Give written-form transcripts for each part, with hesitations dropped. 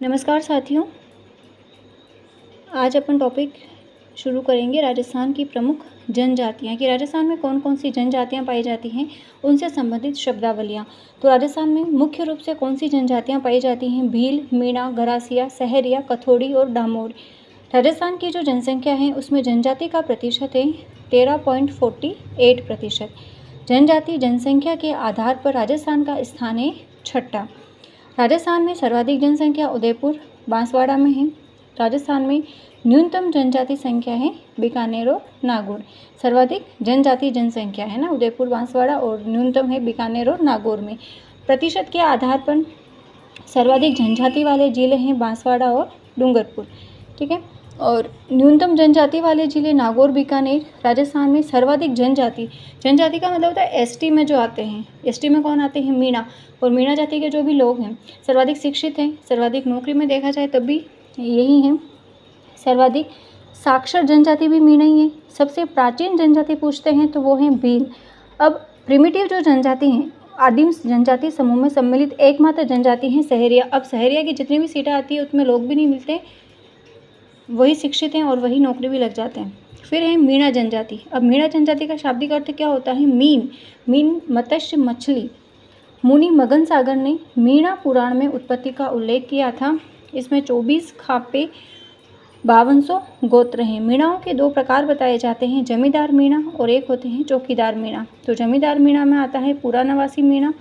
नमस्कार साथियों, आज अपन टॉपिक शुरू करेंगे राजस्थान की प्रमुख जनजातियाँ कि राजस्थान में कौन कौन सी जनजातियाँ पाई जाती हैं, उनसे संबंधित शब्दावलियाँ। तो राजस्थान में मुख्य रूप से कौन सी जनजातियाँ पाई जाती हैं? भील, मीणा, गरासिया, सहरिया, कथोड़ी और डामोर। राजस्थान की जो जनसंख्या है उसमें जनजाति का प्रतिशत है 13.48%। जनजाति जनसंख्या के आधार पर राजस्थान का स्थान है 6ठा। राजस्थान में सर्वाधिक जनसंख्या उदयपुर बांसवाड़ा में है। राजस्थान में न्यूनतम जनजाति संख्या है बीकानेर और नागौर। सर्वाधिक जनजाति जनसंख्या है ना उदयपुर बांसवाड़ा, और न्यूनतम है बीकानेर और नागौर में। प्रतिशत के आधार पर सर्वाधिक जनजाति वाले जिले हैं बांसवाड़ा और डूंगरपुर, ठीक है। और न्यूनतम जनजाति वाले जिले नागौर, बीकानेर। राजस्थान में सर्वाधिक जनजाति का मतलब होता है एसटी में जो आते हैं। एसटी में कौन आते हैं? मीणा। और मीणा जाति के जो भी लोग हैं सर्वाधिक शिक्षित हैं, सर्वाधिक नौकरी में देखा जाए तब भी यही हैं। सर्वाधिक साक्षर जनजाति भी मीणा ही है। सबसे प्राचीन जनजाति पूछते हैं तो वो हैं भील। अब प्रिमिटिव जो जनजाति हैं, आदिम जनजाति समूह में सम्मिलित एकमात्र जनजाति है सहरिया। अब सहरिया की जितनी भी सीटें आती है उसमें लोग भी नहीं मिलते, वही शिक्षित हैं और वही नौकरी भी लग जाते हैं। फिर है मीणा जनजाति। अब मीणा जनजाति का शाब्दिक अर्थ क्या होता है? मीन मत्स्य, मछली। मुनि मगन सागर ने मीणा पुराण में उत्पत्ति का उल्लेख किया था। इसमें 24 खापे 5200 गोत्र हैं। मीणाओं के दो प्रकार बताए जाते हैं, जमींदार मीणा और एक होते हैं चौकीदार मीणा। तो जमींदार मीणा में आता है पुरानावासी मीणा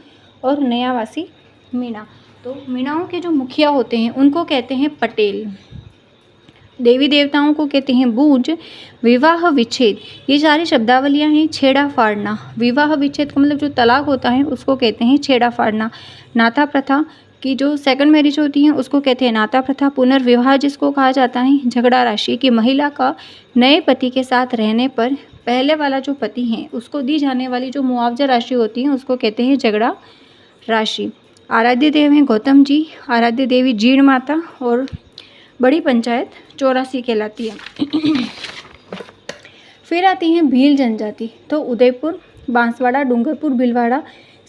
और नयावासी मीणा। तो मीणाओं के जो मुखिया होते हैं उनको कहते हैं पटेल। देवी देवताओं को कहते हैं बूझ। विवाह विच्छेद, ये सारी शब्दावलियाँ हैं। छेड़ा फाड़ना, विवाह विच्छेद का मतलब जो तलाक होता है उसको कहते हैं छेड़ा फाड़ना। नाता प्रथा की जो सेकंड मैरिज होती है उसको कहते हैं नाता प्रथा। पुनर्विवाह जिसको कहा जाता है झगड़ा राशि, कि महिला का नए पति के साथ रहने पर पहले वाला जो पति है उसको दी जाने वाली जो मुआवजा राशि होती है उसको कहते हैं झगड़ा राशि। आराध्य देव हैं गौतम जी, आराध्य देवी जीण माता, और बड़ी पंचायत 84 कहलाती है। फिर आती हैं भील जनजाति। तो उदयपुर, बांसवाड़ा, डूंगरपुर, भीलवाड़ा,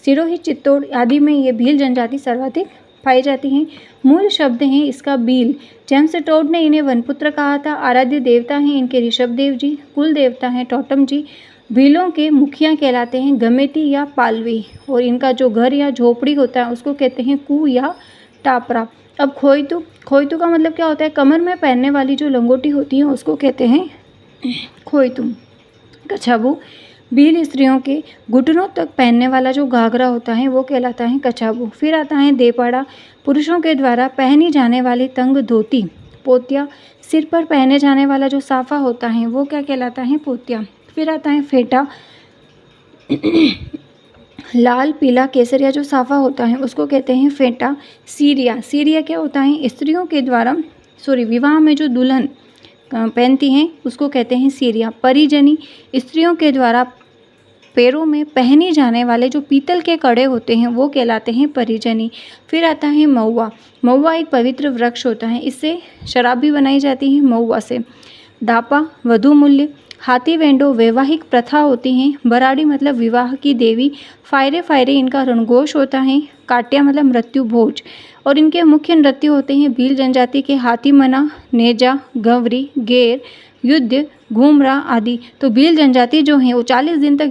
सिरोही, चित्तौड़ आदि में ये भील जनजाति सर्वाधिक पाई जाती हैं। मूल शब्द हैं इसका भील। जेम्स टोड ने इन्हें वनपुत्र कहा था। आराध्य देवता हैं इनके ऋषभ देव जी, कुल देवता हैं टोटम जी। भीलों के मुखिया कहलाते हैं गमेती या पालवी, और इनका जो घर या झोपड़ी होता है उसको कहते हैं कू या टापरा। अब खोइतू का मतलब क्या होता है? कमर में पहनने वाली जो लंगोटी होती है उसको कहते हैं खोइतू। कछाबू, भील स्त्रियों के घुटनों तक पहनने वाला जो घाघरा होता है वो कहलाता है कछाबू। फिर आता है देपाड़ा, पुरुषों के द्वारा पहनी जाने वाली तंग धोती। पोतिया, सिर पर पहने जाने वाला जो साफा होता है वो क्या कहलाता है? पोतिया। फिर आता है फेटा, लाल पीला केसरिया जो साफा होता है उसको कहते हैं फेटा। सीरिया क्या होता है? स्त्रियों के द्वारा विवाह में जो दुल्हन पहनती हैं उसको कहते हैं सीरिया। परिजनी, स्त्रियों के द्वारा पैरों में पहनी जाने वाले जो पीतल के कड़े होते हैं वो कहलाते हैं परिजनी। फिर आता है महुआ एक पवित्र वृक्ष होता है, इससे शराब भी बनाई जाती है महुआ से। दापा, वधु मूल्य। हाथी वेंडो वैवाहिक प्रथा होती हैं। बराड़ी मतलब विवाह की देवी। फायरे इनका रणघोष होता है। काट्या मतलब मृत्यु भोज, और इनके मुख्य नृत्य होते हैं भील जनजाति के हाथी मना, नेजा, गवरी, गेर, युद्ध, घूमरा आदि। तो भील जनजाति जो है वो 40 दिन तक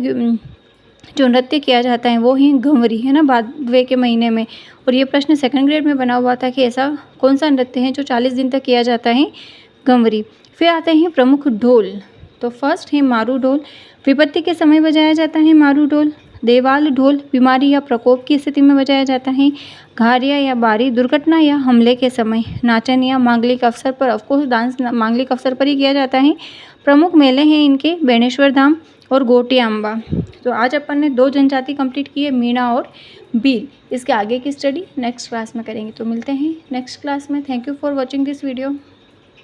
जो नृत्य किया जाता है वो ही गंवरी है ना, भादवे के महीने में। और ये प्रश्न सेकंड ग्रेड में बना हुआ था कि ऐसा कौन सा नृत्य है जो 40 दिन तक किया जाता है? गंवरी। फिर आते हैं प्रमुख ढोल। तो फर्स्ट है मारू ढोल। विपत्ति के समय बजाया जाता है मारू ढोल। देवाल ढोल बीमारी या प्रकोप की स्थिति में बजाया जाता है। घारिया या बारी दुर्घटना या हमले के समय। नाचन या मांगलिक अवसर पर, ऑफकोर्स डांस मांगलिक अवसर पर ही किया जाता है। प्रमुख मेले हैं इनके बेणेश्वर धाम और गोटिया अम्बा। तो आज अपन ने 2 जनजाति कंप्लीट की है, मीणा और भील। इसके आगे की स्टडी नेक्स्ट क्लास में करेंगे। तो मिलते हैं नेक्स्ट क्लास में। Thank you for watching this video.